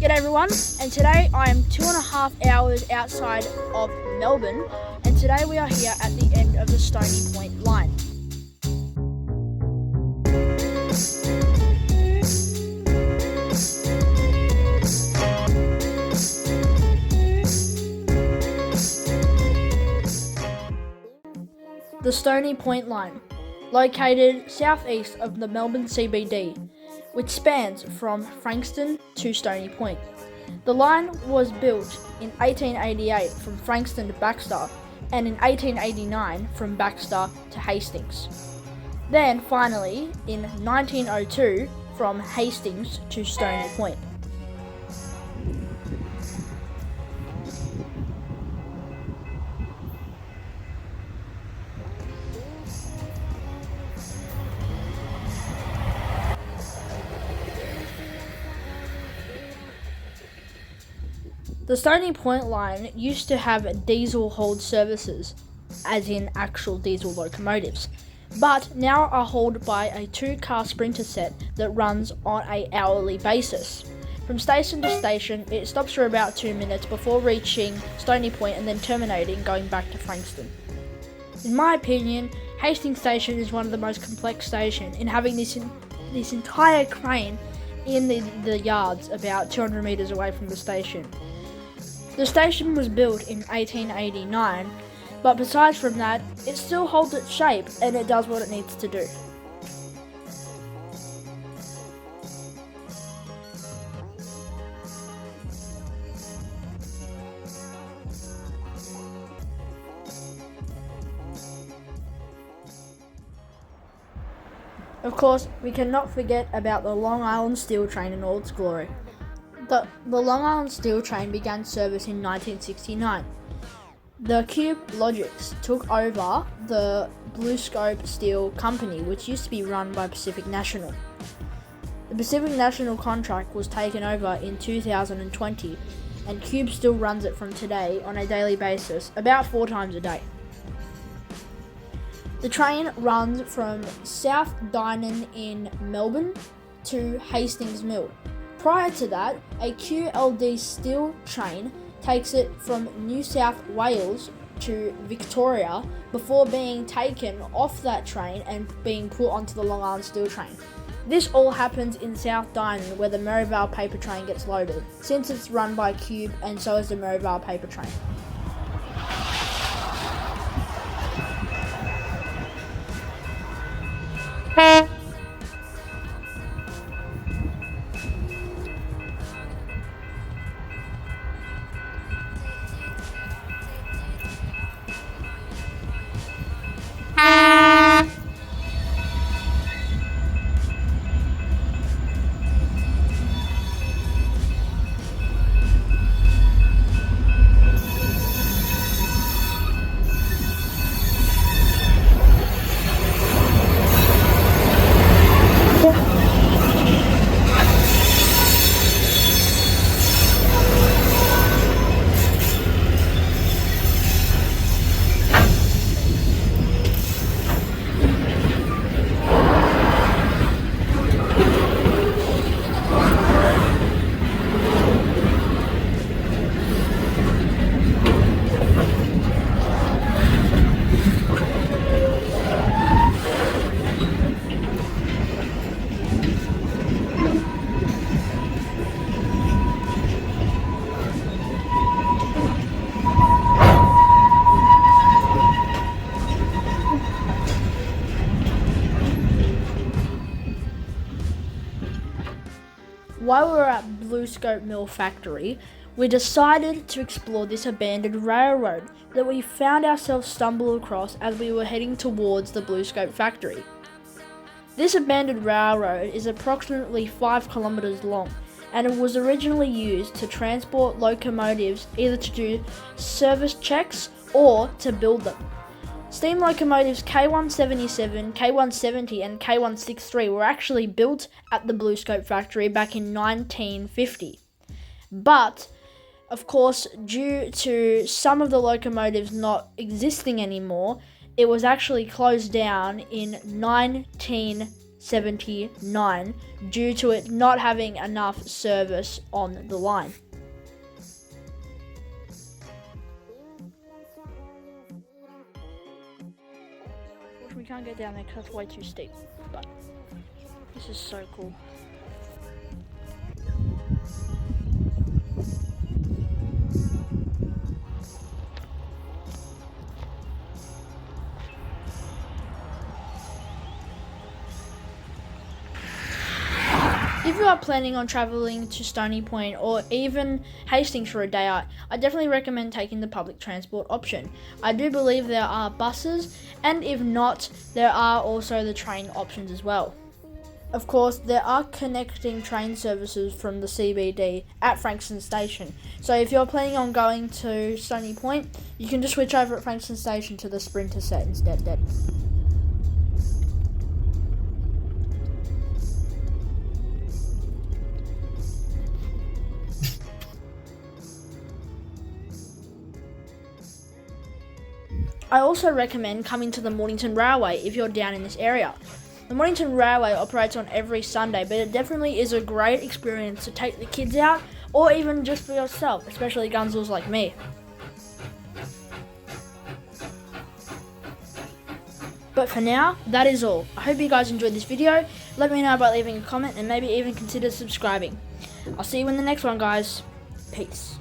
G'day everyone, and today I am 2.5 hours outside of Melbourne, and today we are here at the end of the Stony Point line. The Stony Point line, located southeast of the Melbourne CBD, which spans from Frankston to Stony Point. The line was built in 1888 from Frankston to Baxter, and in 1889 from Baxter to Hastings. Then finally, in 1902, from Hastings to Stony Point. The Stony Point line used to have diesel-hauled services, as in actual diesel locomotives, but now are hauled by a 2-car sprinter set that runs on an hourly basis. From station to station, it stops for about 2 minutes before reaching Stony Point and then terminating, going back to Frankston. In my opinion, Hastings Station is one of the most complex stations in having this entire crane in the yards about 200 metres away from the station. The station was built in 1889, but besides from that, it still holds its shape and it does what it needs to do. Of course, we cannot forget about the Long Island Steel Train in all its glory. The Long Island Steel Train began service in 1969. The Cube Logics took over the Blue Scope Steel Company, which used to be run by Pacific National. The Pacific National contract was taken over in 2020, and Cube still runs it from today on a daily basis, about 4 times a day. The train runs from South Dynon in Melbourne to Hastings Mill. Prior to that, a QLD steel train takes it from New South Wales to Victoria before being taken off that train and being put onto the Long Island Steel Train. This all happens in South Dynon, where the Merivale paper train gets loaded, since it's run by Cube and so is the Merivale paper train. While we were at Blue Scope Mill Factory, we decided to explore this abandoned railroad that we found ourselves stumble across as we were heading towards the Blue Scope factory. This abandoned railroad is approximately 5 kilometres long, and it was originally used to transport locomotives either to do service checks or to build them. Steam locomotives K177, K170 and K163 were actually built at the Blue Scope factory back in 1950. But, of course, due to some of the locomotives not existing anymore, it was actually closed down in 19 $1.79 due to it not having enough service on the line. We can't get down there because that's way too steep, but this is so cool. If you are planning on travelling to Stony Point or even Hastings for a day out, I definitely recommend taking the public transport option. I do believe there are buses, and if not, there are also the train options as well. Of course, there are connecting train services from the CBD at Hastings Station. So if you're planning on going to Stony Point, you can just switch over at Hastings Station to the Sprinter set instead. I also recommend coming to the Mornington Railway if you're down in this area. The Mornington Railway operates on every Sunday, but it definitely is a great experience to take the kids out or even just for yourself, especially gunzels like me. But for now, that is all. I hope you guys enjoyed this video. Let me know by leaving a comment and maybe even consider subscribing. I'll see you in the next one, guys. Peace.